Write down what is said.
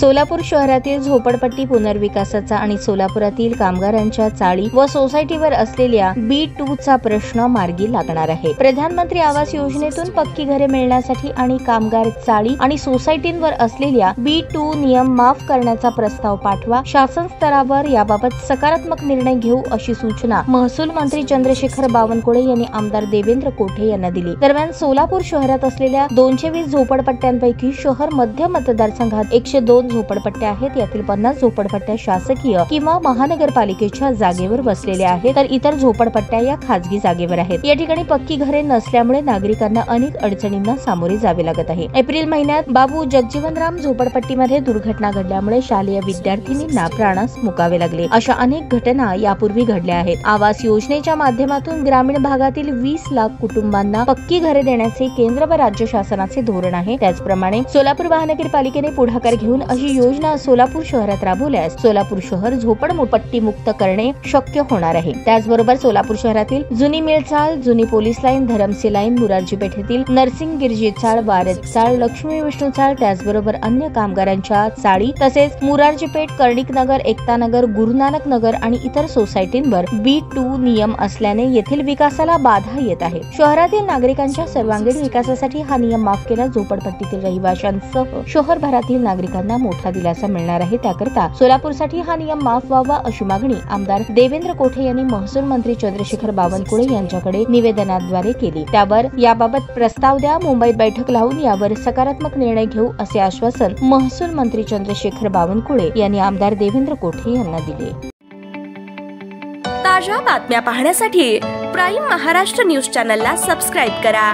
सोलापूर शहरातील झोपडपट्टी पुनर्विकासाचा आणि सोलापुरातील कामगारांच्या चाळी व सोसायटीवर असलेल्या B2 चा प्रश्न मार्गी लागणार आहे। प्रधानमंत्री आवास योजनेतून पक्की घरे मिळण्यासाठी आणि कामगार चाळी आणि सोसायटींवर असलेल्या B2 नियम माफ करण्याचा प्रस्ताव पाठवा। शासन स्तरावर याबाबत सकारात्मक निर्णय घेऊ अशी सूचना महसूल मंत्री चंद्रशेखर बावनकुळे यांनी आमदार देवेंद्र कोठे यांना दिली। दरम्यान सोलापूर शहरात असलेल्या 220 झोपडपट्ट्यांपैकी शहर मध्य मतदारसंघात 102 झोपडपट्ट्या आहेत। यातील 50 झोपडपट्ट्या शासकीय किंवा महानगरपालिकेच्या जागेवर बसलेल्या आहेत, तर इतर झोपडपट्ट्या या खासगी जागेवर आहेत। या ठिकाणी पक्की घरे नसल्यामुळे नागरिकांना अनेक अडचणींना सामोरे जावे लागत आहे। एप्रिल महिन्यात बाबू जगजीवनराम झोपडपट्टीमध्ये दुर्घटना घडल्यामुळे शालेय विद्यार्थिनींना प्राणास मुकावे लागले। अशा अनेक घटना यापूर्वी घडल्या आहेत। आवास योजनेच्या माध्यमातून ग्रामीण भागातील 20 लाख कुटुंबांना पक्की घरे देण्याचे केंद्र व राज्य शासनाचे धोरण आहे। त्याचप्रमाणे सोलापूर महानगरपालिकेने पुढाकार घेऊन अशी योजना सोलापूर शहरात राबवल्यास सोलापूर शहर झोपडपट्टी मुक्त करणे शक्य होणार आहे। त्याचबरोबर सोलापूर शहरातील जुनी मिलचाळ, जुनी police line, Dharamsi line, Murarji पेठेतील नरसिंग गिरजी चाळ, वारद चाळ, लक्ष्मी विष्णू चाळ, त्याचबरोबर अन्य कामगारांच्या चाळी तसेच मुरारजी पेठ, कर्णिक नगर, एकता नगर, गुरुनानक नगर आणि इतर सोसायटींवर B2 नियम असल्याने येथील विकासाला बाधा येत आहे। शहरातील नागरिकांच्या सर्वांगीण विकासासाठी हा नियम माफ केला झोपडपट्टीतील रहिवाशांसह शहरभरातील नागरिकांना मोठा दिलासा मिळणार आहे। त्याकरता सोलापूरसाठी हा नियम माफ व्हावा अशी मागणी आमदार देवेंद्र कोठे यांनी महसूल मंत्री चंद्रशेखर बावनकुळे यांच्याकडे निवेदनाद्वारे केली। त्यावर याबाबत प्रस्ताव द्या, मुंबईत बैठक लावून यावर सकारात्मक निर्णय घेऊ असे आश्वासन महसूल मंत्री चंद्रशेखर बावनकुळे यांनी आमदार देवेंद्र कोठे यांना दिले। ताज्या बातम्या पाहण्यासाठी प्राईम महाराष्ट्र न्यूज चॅनलला सबस्क्राईब करा।